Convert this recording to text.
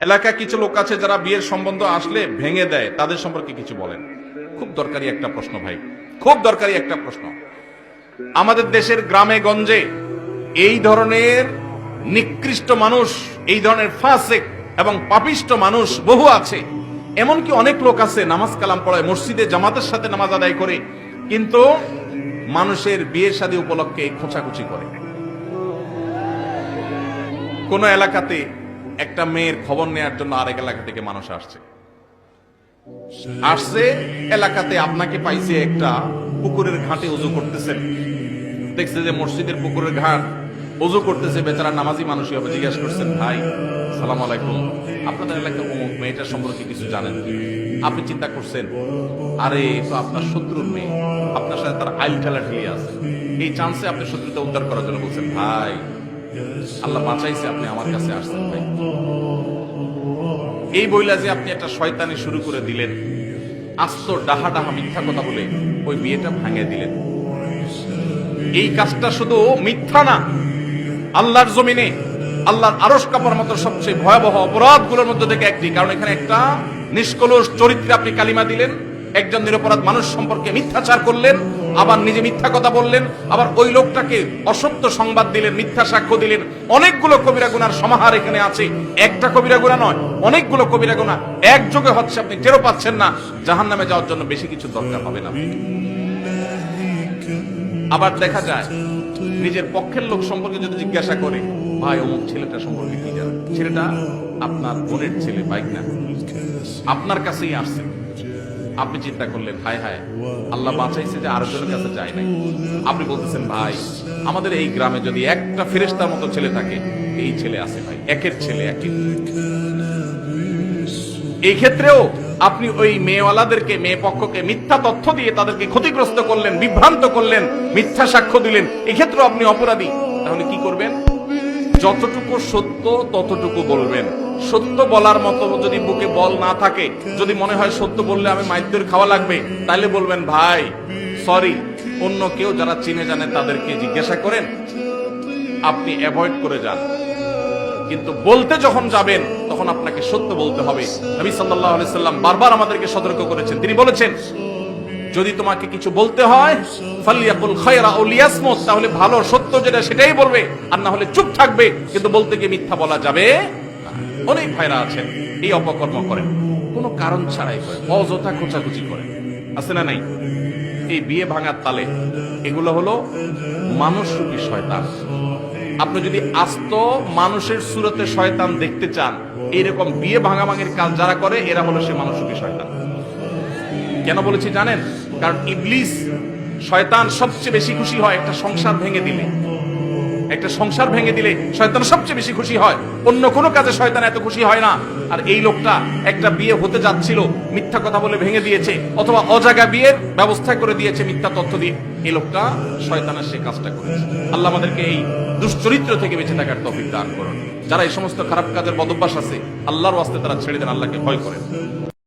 এলাকায় কিছু লোক আছে যারা বিয়ের সম্বন্ধ আসলে ভেঙে দেয়, তাদের সম্পর্কে কিছু বলেন। খুব দরকারি একটা প্রশ্ন ভাই, খুব দরকারি একটা প্রশ্ন। আমাদের দেশের গ্রামে গঞ্জে এই ধরনের নিকৃষ্ট মানুষ, এই ধরনের ফাসিক এবং পাপিষ্ট মানুষ বহু আছে। এমনকি অনেক লোক আছে নামাজ কালাম পড়ায়, মসজিদে জামাতের সাথে নামাজ আদায় করে, কিন্তু মানুষের বিয়ে শাদী উপলক্ষে খোঁচাখুচি করে। কোন এলাকাতে একটা মেয়ের খবর নেওয়ার জন্য আরেক এলাকা থেকে মানুষ আসছে এলাকাতে আপনাকে পাইছে একটা পুকুরের ঘাটে উজু করতেছেন, দেখছে যে মসজিদের পুকুরের ঘাট উজু করতেছে, বেচারা নামাজি মানুষই হবে। জিজ্ঞাসা করছেন, ভাই সালাম আলাইকুম, আপনাদের এলাকায় অমুক মেয়েটার সম্পর্কে কিছু জানেন? আপনি চিন্তা করছেন, আরে তো আপনার শত্রুর মেয়ে, আপনার সাথে তার আইল ঠেলা ঠেলি আছে, এই চান্সে আপনি শত্রুতা উদ্ধার করার জন্য বলছেন, ভাই আল্লাহ বাঁচাইছে, আপনি আমার কাছে আসছেন ভাই। এই বইলা যে আপনি একটা শয়তানি শুরু করে দিলেন, আস্ত ডাহা ডাহা মিথ্যা কথা বলে ওই বিয়েটা ভাঙিয়ে দিলেন। এই কাজটা শুধু মিথ্যা না, আল্লাহর জমিনে আল্লাহর আরশ কাঁপার মতো সবচেয়ে ভয়াবহ অপরাধগুলোর মধ্যে থেকে একটি। কারণ এখানে একটা নিষ্কলুষ চরিত্রে আপনি কালিমা দিলেন, একজন নিরপরাধ মানুষ সম্পর্কে মিথ্যাচার করলেন, আবার নিজে মিথ্যা কথা বললেন, আবার ওই লোকটাকে অসত্য সংবাদ দিলেন, মিথ্যা সাক্ষ্য দিলেন। অনেকগুলো কবিরা গুনার সমাহার এখানে আছে, একটা কবিরা গুনাহ নয়, অনেকগুলো কবিরা গুনাহ একযোগে হচ্ছে, আপনি টেরও পাচ্ছেন না। জাহান্নামে যাওয়ার জন্য বেশি কিছু দরকার হবে না। আবার দেখা যায় নিজের পক্ষের লোক সম্পর্কে যদি জিজ্ঞাসা করে, ভাই অমুক ছেলেটা সম্পর্কে কি জানেন? ছেলেটা আপনার বোনের ছেলে, বাইক না, আপনার কাছেই আসছে। আপনি চিন্তা করলেন, হায় হায় আল্লাহ বাঁচাইছে যে আরেকজনের কাছে যায় নাই। আপনি বলতেছেন, ভাই আমাদের এই গ্রামে যদি একটা ফেরেশতার মতো ছেলে থাকে, এই ছেলে আছে ভাই, একের ছেলে একই। এই ক্ষেত্রেও আপনি ওই মেয়েওয়ালাদেরকে, মেয়ে পক্ষকে মিথ্যা তথ্য দিয়ে তাদেরকে ক্ষতিগ্রস্ত করলেন, বিভ্রান্ত করলেন, মিথ্যা সাক্ষ্য দিলেন, এক্ষেত্রেও আপনি অপরাধী। তাহলে কি করবেন? যতটুকু সত্য ততটুকু বলবেন। সত্য বলার মতো যদি বুকে বল না থাকে, যদি মনে হয় সত্য বললে আমি মাইর খাওয়া লাগবে, তাহলে বলবেন, ভাই সরি, অন্য কেউ যারা চিনে জানে তাদেরকে জিজ্ঞাসা করেন, আপনি অ্যাভয়েড করে যান। কিন্তু বলতে যখন যাবেন তখন আপনাকে সত্য বলতে হবে। নবী সাল্লাল্লাহু আলাইহি সাল্লাম বারবার আমাদেরকে সতর্ক করেছেন। তিনি বলেছেন, যদি তোমাকে কিছু বলতে হয় ফালিয়াকুল খায়রা আও লিয়াসমুত, তাহলে ভালো সত্য যেটা সেটাই বলবে, আর না হলে চুপ থাকবে। কিন্তু বলতে গিয়ে মিথ্যা বলা যাবে না। অনেক ভাইরা আছেন এই অপকর্ম করেন, কোনো কারণ ছাড়াই করেন, অযথা খোঁচাখুচি করেন, আছে না নাই? এই বিয়ে ভাঙার তালে এগুলো হলো মানুষরূপী শয়তান। আপনি যদি আস্ত মানুষের সুরতে শয়তান দেখতে চান, এইরকম বিয়ে ভাঙাভাঙির কাজ যারা করে, এরা হলো সে মানুষরূপী শয়তান। কেন বলেছি জানেন? কারণ ইবলিস শয়তান সবচেয়ে বেশি খুশি হয় একটা সংসার ভেঙে দিলে। একটা সংসার ভেঙে দিলে শয়তান সবচেয়ে বেশি খুশি হয়, অন্য কোনো কাজে শয়তান এত খুশি হয় না। আর এই লোকটা একটা বিয়ে হতে যাচ্ছিল, মিথ্যা কথা বলে ভেঙে দিয়েছে, অথবা অজাগা বিয়ের ব্যবস্থা করে দিয়েছে মিথ্যা তথ্য দিয়ে। এই লোকটা শয়তানের সে কাজটা করেছে। আল্লাহ আমাদেরকে এই দুশ্চরিত্র থেকে বেঁচে থাকার তৌফিক দান করুন। যারা এই সমস্ত খারাপ কাজের বদভ্যাস আছে, আল্লাহর ওয়াস্তে তারা ছেড়ে দেন, আল্লাহকে ভয় করেন।